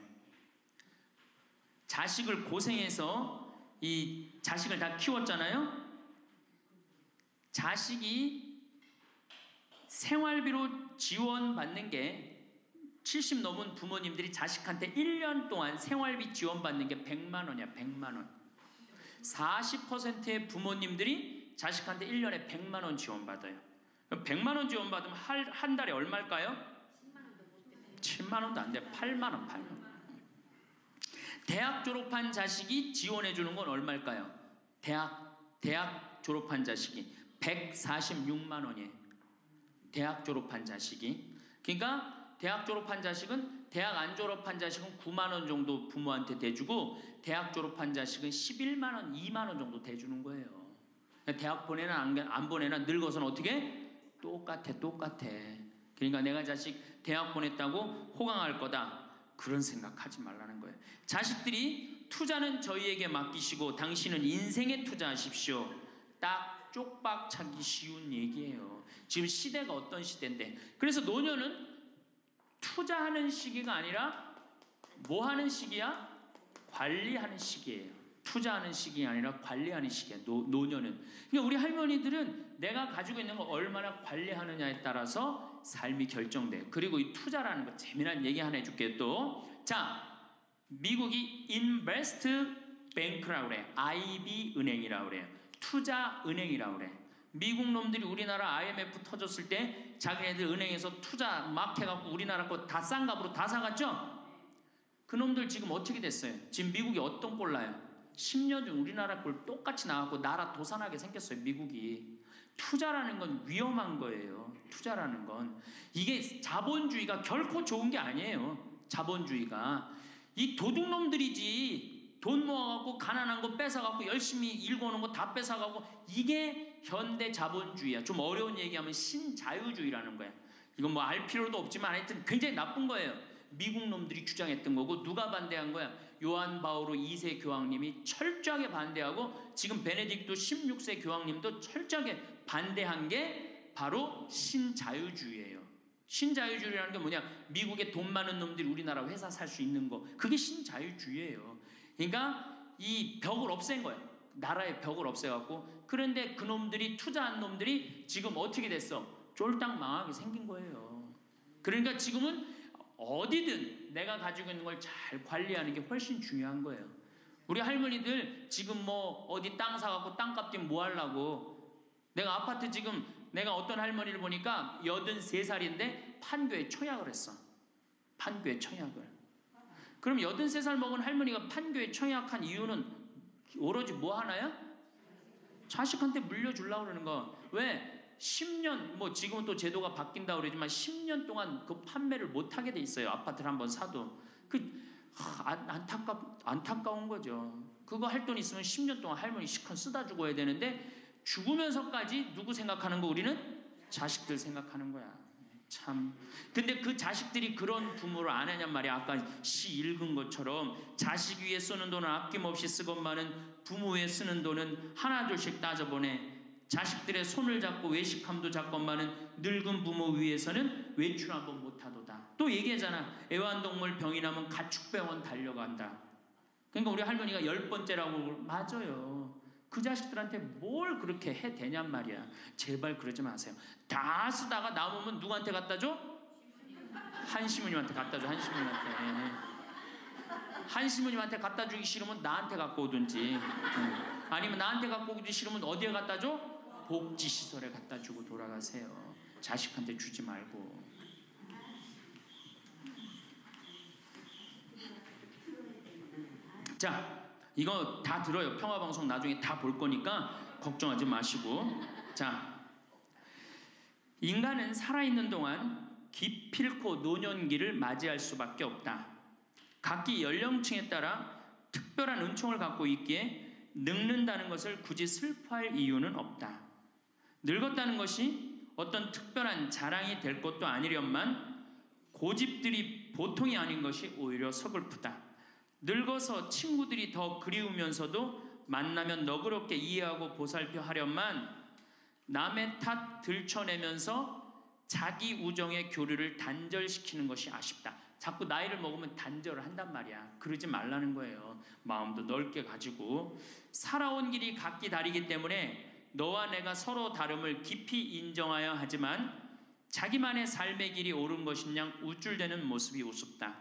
자식을 고생해서 이 자식을 다 키웠잖아요. 자식이 생활비로 지원받는 게 70 넘은 부모님들이 자식한테 1년 동안 생활비 지원받는 게 100만 원이야. 100만 원. 40%의 부모님들이 자식한테 1년에 100만 원 지원받아요. 100만 원 지원받으면 한 달에 얼마일까요? 7만 원도 안 돼. 8만 원, 8만 원. 대학 졸업한 자식이 지원해 주는 건 얼마일까요? 대학 졸업한 자식이 146만 원이에요. 대학 졸업한 자식이. 그러니까 대학 졸업한 자식은, 대학 안 졸업한 자식은 9만 원 정도 부모한테 대주고, 대학 졸업한 자식은 11만 원, 2만 원 정도 대주는 거예요. 대학 보내나 안 보내나 늙어서는 어떻게? 똑같아. 그러니까 내가 자식 대학 보냈다고 호강할 거다, 그런 생각하지 말라는 거예요. 자식들이 투자는 저희에게 맡기시고 당신은 인생에 투자하십시오. 딱 쪽박 차기 쉬운 얘기예요. 지금 시대가 어떤 시대인데. 그래서 노년은 투자하는 시기가 아니라 뭐 하는 시기야? 관리하는 시기예요. 투자하는 시기가 아니라 관리하는 시기야. 노년은. 그러니까 우리 할머니들은 내가 가지고 있는 걸 얼마나 관리하느냐에 따라서 삶이 결정돼. 그리고 이 투자라는 거 재미난 얘기 하나 해줄게요. 또, 자, 미국이 인베스트 뱅크라고 그래. IB 은행이라고 그래요. 투자 은행이라고 그래. 미국 놈들이 우리나라 IMF 터졌을 때 자기네들 은행에서 투자 막 해갖고 우리나라 거 다 싼 값으로 다 사갔죠? 그 놈들 지금 어떻게 됐어요? 지금 미국이 어떤 꼴 나요? 10년 전 우리나라 꼴 똑같이 나왔고 나라 도산하게 생겼어요. 미국이. 투자라는 건 위험한 거예요. 투자라는 건. 이게 자본주의가 결코 좋은 게 아니에요. 자본주의가. 이 도둑놈들이지. 돈 모아갖고 가난한 거 뺏어갖고 열심히 일궈놓은 거 다 뺏어가고, 이게 현대 자본주의야. 좀 어려운 얘기하면 신자유주의라는 거야. 이건 뭐 알 필요도 없지만 하여튼 굉장히 나쁜 거예요. 미국 놈들이 주장했던 거고. 누가 반대한 거야? 요한 바오로 2세 교황님이 철저하게 반대하고, 지금 베네딕토 16세 교황님도 철저하게 반대한 게 바로 신자유주의예요. 신자유주의라는 게 뭐냐? 미국에 돈 많은 놈들이 우리나라 회사 살 수 있는 거, 그게 신자유주의예요. 그러니까 이 벽을 없앤 거예요. 나라의 벽을 없애갖고. 그런데 그 놈들이, 투자한 놈들이 지금 어떻게 됐어? 쫄딱 망하게 생긴 거예요. 그러니까 지금은 어디든 내가 가지고 있는 걸 잘 관리하는 게 훨씬 중요한 거예요. 우리 할머니들 지금 뭐 어디 땅 사갖고 땅값 뛰면 뭐 하려고. 내가 아파트 지금, 내가 어떤 할머니를 보니까 83살인데 판교에 청약을 했어. 판교에 청약을. 그럼 83살 먹은 할머니가 판교에 청약한 이유는 오로지 뭐 하나야? 자식한테 물려주려고 그러는 거. 왜? 10년, 뭐 지금은 또 제도가 바뀐다고 그러지만 10년 동안 그 판매를 못하게 돼 있어요. 아파트를 한번 사도. 안타까운 거죠. 그거 할 돈 있으면 10년 동안 할머니 시컨 쓰다 죽어야 되는데, 죽으면서까지 누구 생각하는 거? 우리는 자식들 생각하는 거야. 참. 근데 그 자식들이 그런 부모를 안 하냔 말이야. 아까 시 읽은 것처럼 자식 위에 쓰는 돈은 아낌없이 쓰건만은 부모 위에 쓰는 돈은 하나둘씩 따져보내. 자식들의 손을 잡고 외식함도 잡건만은 늙은 부모 위해서는 외출 한번 못하도다. 또 얘기하잖아. 애완동물 병이 나면 가축병원 달려간다. 그러니까 우리 할머니가 10번째라고. 맞아요. 그 자식들한테 뭘 그렇게 해 대냔 말이야. 제발 그러지 마세요. 다 쓰다가 남으면 누구한테 갖다 줘? 한시모님한테 갖다 줘. 한시모님한테 갖다 주기 싫으면 나한테 갖고 오든지, 아니면 나한테 갖고 오기 싫으면 어디에 갖다 줘? 복지시설에 갖다 주고 돌아가세요. 자식한테 주지 말고. 자, 이거 다 들어요. 평화방송 나중에 다 볼 거니까 걱정하지 마시고. 자, 인간은 살아있는 동안 기필코 노년기를 맞이할 수밖에 없다. 각기 연령층에 따라 특별한 은총을 갖고 있기에 늙는다는 것을 굳이 슬퍼할 이유는 없다. 늙었다는 것이 어떤 특별한 자랑이 될 것도 아니련만 고집들이 보통이 아닌 것이 오히려 서글프다. 늙어서 친구들이 더 그리우면서도 만나면 너그럽게 이해하고 보살펴 하련만 남의 탓 들춰내면서 자기 우정의 교류를 단절시키는 것이 아쉽다. 자꾸 나이를 먹으면 단절을 한단 말이야. 그러지 말라는 거예요. 마음도 넓게 가지고. 살아온 길이 각기 다르기 때문에 너와 내가 서로 다름을 깊이 인정하여 하지만 자기만의 삶의 길이 옳은 것인 양 우쭐대는 모습이 우습다.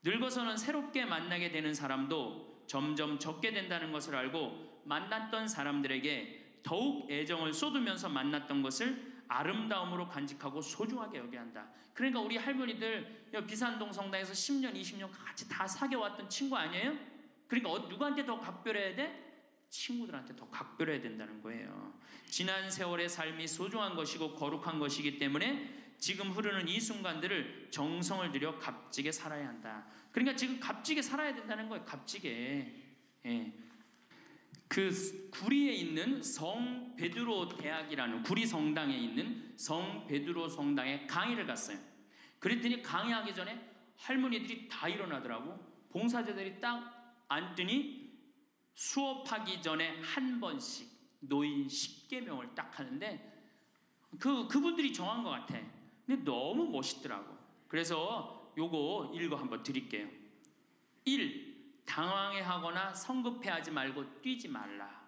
늙어서는 새롭게 만나게 되는 사람도 점점 적게 된다는 것을 알고 만났던 사람들에게 더욱 애정을 쏟으면서 만났던 것을 아름다움으로 간직하고 소중하게 여겨야 한다. 그러니까 우리 할머니들 비산동 성당에서 10년, 20년 같이 다 사귀어왔던 친구 아니에요? 그러니까 누구한테 더 각별해야 돼? 친구들한테 더 각별해야 된다는 거예요. 지난 세월의 삶이 소중한 것이고 거룩한 것이기 때문에 지금 흐르는 이 순간들을 정성을 들여 값지게 살아야 한다. 그러니까 지금 값지게 살아야 된다는 거예요. 값지게. 예. 그 구리에 있는 성 베드로 대학이라는 구리 성당에 있는 성 베드로 성당에 강의를 갔어요. 그랬더니 강의하기 전에 할머니들이 다 일어나더라고. 봉사자들이 딱 앉더니 수업하기 전에 한 번씩 노인 10계명을 딱 하는데 그분들이 정한 것 같아. 근데 너무 멋있더라고. 그래서 요거 읽어 한번 드릴게요. 1. 당황해하거나 성급해하지 말고 뛰지 말라.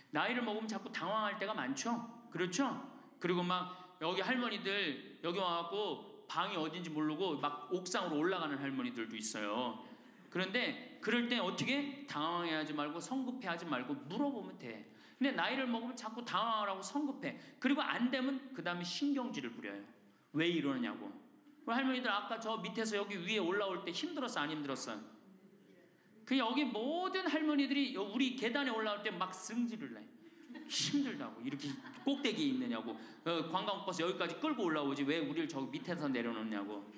나이를 먹으면 자꾸 당황할 때가 많죠. 그렇죠? 그리고 막 여기 할머니들 여기 와갖고 방이 어딘지 모르고 막 옥상으로 올라가는 할머니들도 있어요. 그런데 그럴 때 어떻게 당황해하지 말고 성급해하지 말고 물어보면 돼. 근데 나이를 먹으면 자꾸 당황하라고 성급해. 그리고 안 되면 그 다음에 신경질을 부려요. 왜 이러느냐고. 할머니들 아까 저 밑에서 여기 위에 올라올 때 힘들었어 안 힘들었어요? 그 여기 모든 할머니들이 우리 계단에 올라올 때 막 승질을 내. 힘들다고. 이렇게 꼭대기에 있느냐고. 관광버스 여기까지 끌고 올라오지 왜 우리를 저기 밑에서 내려놓냐고.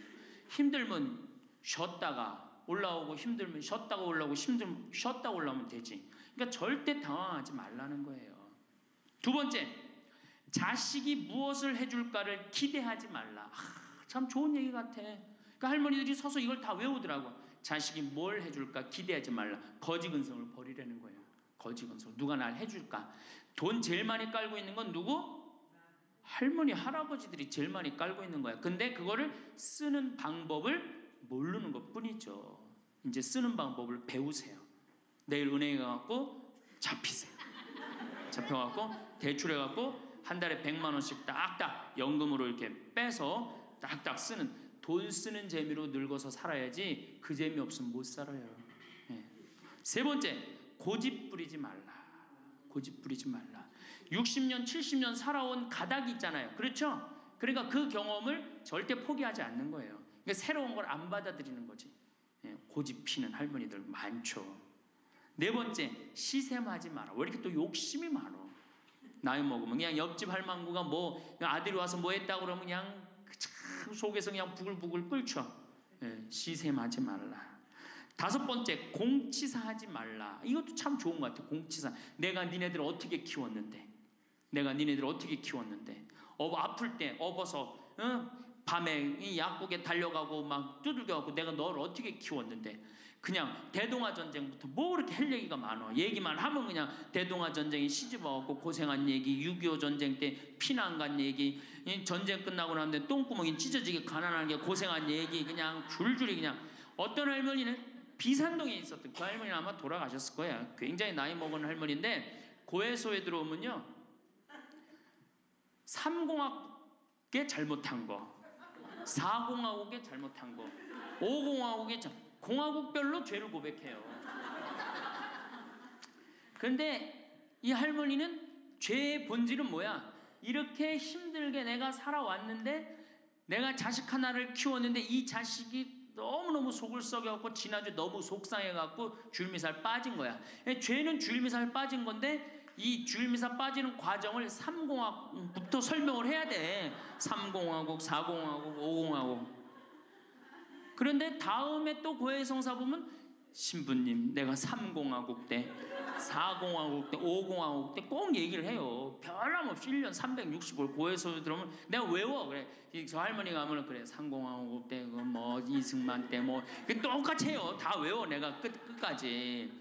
힘들면 쉬었다가 올라오고 힘들면 쉬었다가 올라오고 힘들면 쉬었다가 올라오면 되지. 그러니까 절대 당황하지 말라는 거예요. 두 번째, 자식이 무엇을 해줄까를 기대하지 말라. 참 좋은 얘기 같아. 그러니까 할머니들이 서서 이걸 다 외우더라고. 자식이 뭘 해줄까 기대하지 말라. 거지근성을 버리라는 거예요. 거지근성. 누가 날 해줄까. 돈 제일 많이 깔고 있는 건 누구? 할머니 할아버지들이 제일 많이 깔고 있는 거야. 근데 그거를 쓰는 방법을 모르는 것 뿐이죠. 이제 쓰는 방법을 배우세요. 내일 은행에 가갖고 잡히세요. 잡혀갖고 대출해갖고 한 달에 100만 원씩 딱딱 연금으로 이렇게 빼서 딱딱 쓰는. 돈 쓰는 재미로 늙어서 살아야지 그 재미 없으면 못 살아요. 예. 세 번째, 고집 부리지 말라. 고집 부리지 말라. 60년, 70년 살아온 가닥이 있잖아요. 그렇죠? 그러니까 그 경험을 절대 포기하지 않는 거예요. 그러니까 새로운 걸 안 받아들이는 거지. 예. 고집 피는 할머니들 많죠. 네 번째, 시샘하지 마라. 왜 이렇게 또 욕심이 많어? 나이 먹으면 그냥 옆집 할망구가 뭐 아들이 와서 뭐 했다고 그러면 그냥 참 속에서 그냥 부글부글 끓죠. 예, 시샘하지 말라. 다섯 번째, 공치사하지 말라. 이것도 참 좋은 것 같아요. 공치사. 내가 니네들 어떻게 키웠는데, 내가 니네들 어떻게 키웠는데, 아플 때 업어서 밤에 이 약국에 달려가고 막 두들겨갖고 내가 너를 어떻게 키웠는데. 그냥 대동아 전쟁부터 뭐 그렇게 할 얘기가 많아. 얘기만 하면 그냥 대동아 전쟁에 시집와갖고 고생한 얘기, 6.25 전쟁 때 피난 간 얘기, 전쟁 끝나고 나는데 똥구멍이 찢어지게 가난하게 고생한 얘기, 그냥 줄줄이 그냥. 어떤 할머니는 비산동에 있었던 그 할머니는 아마 돌아가셨을 거야. 굉장히 나이 먹은 할머니인데 고해소에 들어오면요 3공학에 잘못한 거, 4공화국에 잘못한 거, 5공화국에 공화국별로 죄를 고백해요. 그런데 이 할머니는 죄의 본질은 뭐야? 이렇게 힘들게 내가 살아왔는데 내가 자식 하나를 키웠는데 이 자식이 너무너무 속을 썩여갖고 지난주에 너무 속상해갖고 주일미사를 빠진 거야. 죄는 주일미사를 빠진 건데 이 주일미사 빠지는 과정을 3공화국부터 설명을 해야 돼. 3공화국, 4공화국, 5공화국. 그런데 다음에 또 고해성사 보면 신부님 내가 3공화국 때 4공화국 때 5공화국 때 꼭 얘기를 해요. 변함없이 1년 365일 고해성사 들으면 내가 외워. 그래 저 할머니 가면은 그래 3공화국 때 뭐 이승만 때 뭐 똑같이 해요. 다 외워 내가 끝까지.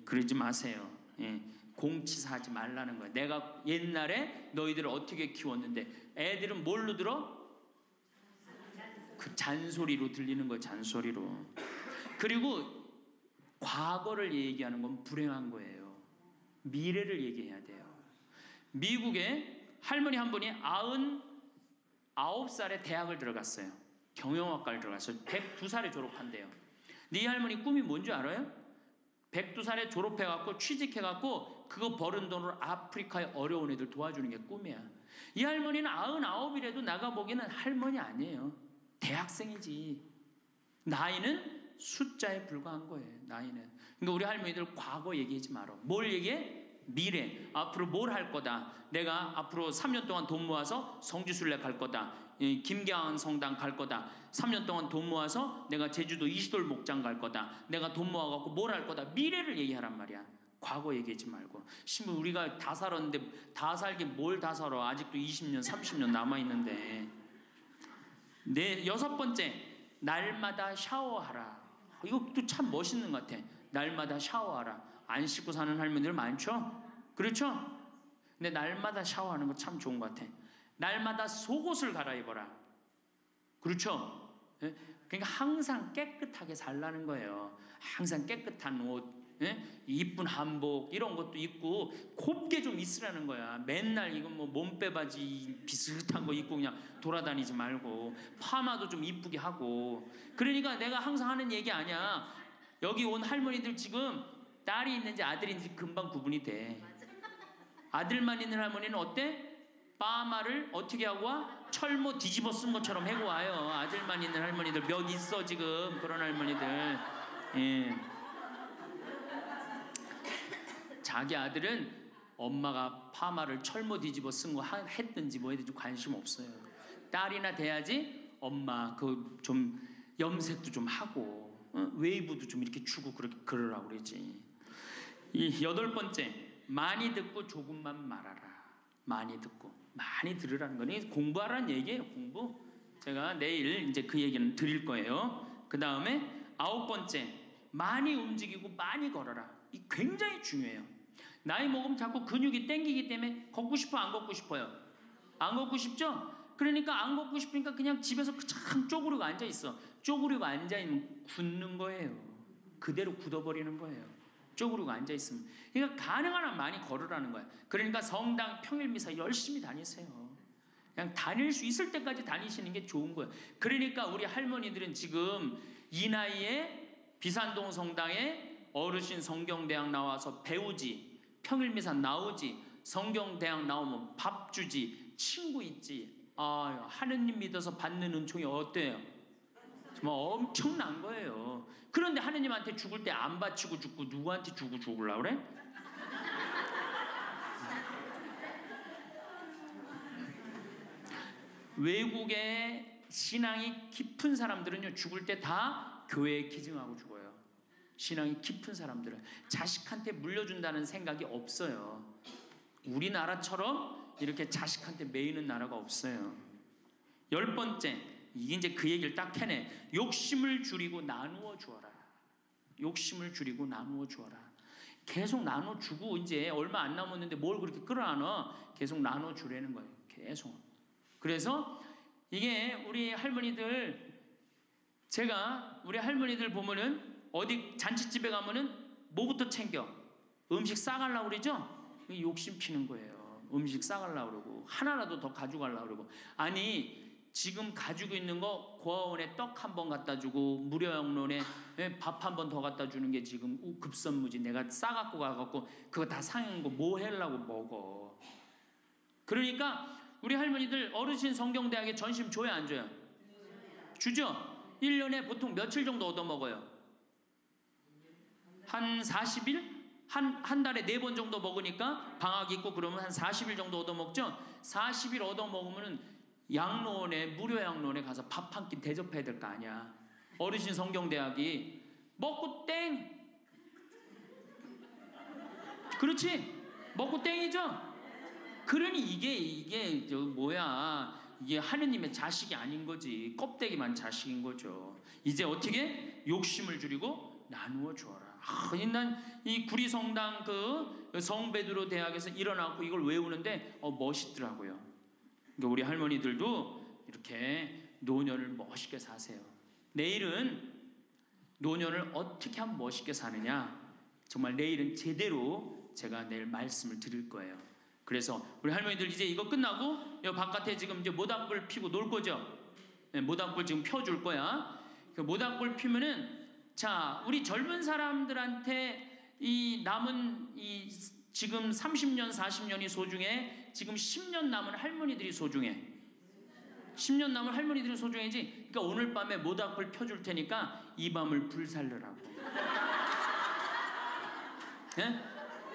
그러지 마세요. 공치사하지 말라는 거야. 내가 옛날에 너희들을 어떻게 키웠는데 애들은 뭘로 들어? 그 잔소리로 들리는 거예요. 잔소리로. 그리고 과거를 얘기하는 건 불행한 거예요. 미래를 얘기해야 돼요. 미국에 할머니 한 분이 99살에 대학을 들어갔어요. 경영학과를 들어갔어요. 102살에 졸업한대요. 네 할머니 꿈이 뭔지 알아요? 102살에 졸업해갖고 취직해갖고 그거 버는 돈으로 아프리카의 어려운 애들 도와주는 게 꿈이야. 이 할머니는 99이라도 나가보기에는 할머니 아니에요. 대학생이지. 나이는 숫자에 불과한 거예요. 나이는. 그러니까 우리 할머니들 과거 얘기하지 마라. 뭘 얘기해? 미래. 앞으로 뭘 할 거다. 내가 앞으로 3년 동안 돈 모아서 성지순례 갈 거다. 김계한 성당 갈 거다. 3년 동안 돈 모아서 내가 제주도 이시돌 목장 갈 거다. 내가 돈 모아갖고 뭘 할 거다. 미래를 얘기하란 말이야. 과거 얘기하지 말고. 심지어 우리가 다 살았는데 다 살게 뭘 다 살아. 아직도 20년 30년 남아있는데. 여섯 번째, 날마다 샤워하라. 이것도 참 멋있는 것 같아. 날마다 샤워하라. 안 씻고 사는 할머니들 많죠? 그렇죠? 근데 날마다 샤워하는 거 참 좋은 것 같아. 날마다 속옷을 갈아입어라. 그렇죠? 그러니까 항상 깨끗하게 살라는 거예요. 항상 깨끗한 옷, 이쁜 한복 이런 것도 입고 곱게 좀 있으라는 거야. 맨날 이건 뭐 몸빼바지 비슷한 거 입고 그냥 돌아다니지 말고 파마도 좀 이쁘게 하고. 그러니까 내가 항상 하는 얘기 아니야. 여기 온 할머니들 지금 딸이 있는지 아들이 있는지 금방 구분이 돼. 아들만 있는 할머니는 어때? 파마를 어떻게 하고 와? 철모 뒤집어 쓴 것처럼 해고 와요. 아들만 있는 할머니들 몇 있어 지금 그런 할머니들. 자기 아들은 엄마가 파마를 철모 뒤집어 쓴 거 했든지 뭐 했든지 관심 없어요. 딸이나 돼야지 엄마 그 좀 염색도 좀 하고 웨이브도 좀 이렇게 주고 그러라고 그러지. 이 여덟 번째, 많이 듣고 조금만 말하라. 많이 듣고 많이 들으라는 거는 공부하라는 얘기예요. 공부. 제가 내일 이제 그 얘기는 드릴 거예요. 그 다음에 아홉 번째, 많이 움직이고 많이 걸어라. 이 굉장히 중요해요. 나이 먹으면 자꾸 근육이 땡기기 때문에 걷고 싶어 안 걷고 싶어요? 안 걷고 싶죠? 그러니까 안 걷고 싶으니까 그냥 집에서 참 쪼그리고 앉아있어. 쪼그리고 앉아있으면 굳는 거예요. 그대로 굳어버리는 거예요. 쪼그리고 앉아있으면. 그러니까 가능한 한 많이 걸으라는 거예요. 그러니까 성당 평일미사 열심히 다니세요. 그냥 다닐 수 있을 때까지 다니시는 게 좋은 거예요. 그러니까 우리 할머니들은 지금 이 나이에 비산동 성당에 어르신 성경대학 나와서 배우지, 평일미사 나오지, 성경대학 나오면 밥 주지, 친구 있지. 하느님 믿어서 받는 은총이 어때요? 정말 엄청난 거예요. 그런데 하느님한테 죽을 때 안 바치고 죽고 누구한테 주고 죽으려고 그래? 외국의 신앙이 깊은 사람들은요, 죽을 때 다 교회에 기증하고 죽어요. 신앙이 깊은 사람들은 자식한테 물려준다는 생각이 없어요. 우리나라처럼 이렇게 자식한테 매이는 나라가 없어요. 열 번째, 이게 이제 그 얘기를 딱 해내. 욕심을 줄이고 나누어 주어라. 욕심을 줄이고 나누어 주어라. 계속 나눠 주고 이제 얼마 안 남았는데 뭘 그렇게 끌어안아? 계속 나눠 주라는 거예요. 계속. 그래서 이게 우리 할머니들, 제가 우리 할머니들 보면은 어디 잔치집에 가면은 뭐부터 챙겨? 음식 싸가려고 그러죠? 욕심 피는 거예요. 음식 싸가려고 그러고 하나라도 더 가져가려고 그러고. 아니 지금 가지고 있는 거 고아원에 떡 한 번 갖다 주고 무료양론에 밥 한 번 더 갖다 주는 게 지금 급선무지. 내가 싸갖고 가갖고 그거 다 상한 거 뭐 하려고 먹어. 그러니까 우리 할머니들 어르신 성경대학에 전심 줘야 안 줘요? 주죠? 1년에 보통 며칠 정도 얻어먹어요? 한 40일? 한 달에 4번 정도 먹으니까 방학 있고 그러면 한 40일 정도 얻어먹죠? 40일 얻어먹으면 양로원에, 무료 양로원에 가서 밥 한 끼 대접해야 될 거 아니야. 어르신 성경대학이 먹고 땡! 그렇지? 먹고 땡이죠? 그러니 이게 이게 하느님의 자식이 아닌 거지. 껍데기만 자식인 거죠. 이제 어떻게? 욕심을 줄이고 나누어 주어라. 난 이 구리성당 그 성베드로 대학에서 일어나고 이걸 외우는데 멋있더라고요. 그러니까 우리 할머니들도 이렇게 노년을 멋있게 사세요. 내일은 노년을 어떻게 하면 멋있게 사느냐, 정말 내일은 제대로 제가 내일 말씀을 드릴 거예요. 그래서 우리 할머니들 이제 이거 끝나고 여 바깥에 지금 이제 모닥불 피고 놀 거죠? 네, 모닥불 지금 펴줄 거야. 그 모닥불 피면은, 자, 우리 젊은 사람들한테 이 남은 이 지금 30년 40년이 소중해? 지금 10년 남은 할머니들이 소중해? 10년 남은 할머니들이 소중해지. 그러니까 오늘 밤에 모닥불 펴줄 테니까 이 밤을 불살르라고. 예?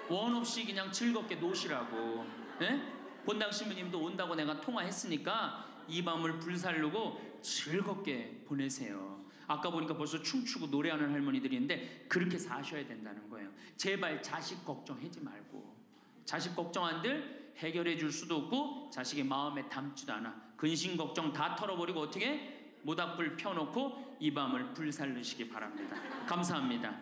원 없이 그냥 즐겁게 노시라고. 예? 본당 신부님도 온다고 내가 통화했으니까 이 밤을 불살르고 즐겁게 보내세요. 아까 보니까 벌써 춤추고 노래하는 할머니들이 있는데 그렇게 사셔야 된다는 거예요. 제발 자식 걱정하지 말고. 자식 걱정한들 해결해 줄 수도 없고 자식의 마음에 담지도 않아. 근심 걱정 다 털어버리고 어떻게? 모닥불 펴놓고 이 밤을 불살르시기 바랍니다. 감사합니다.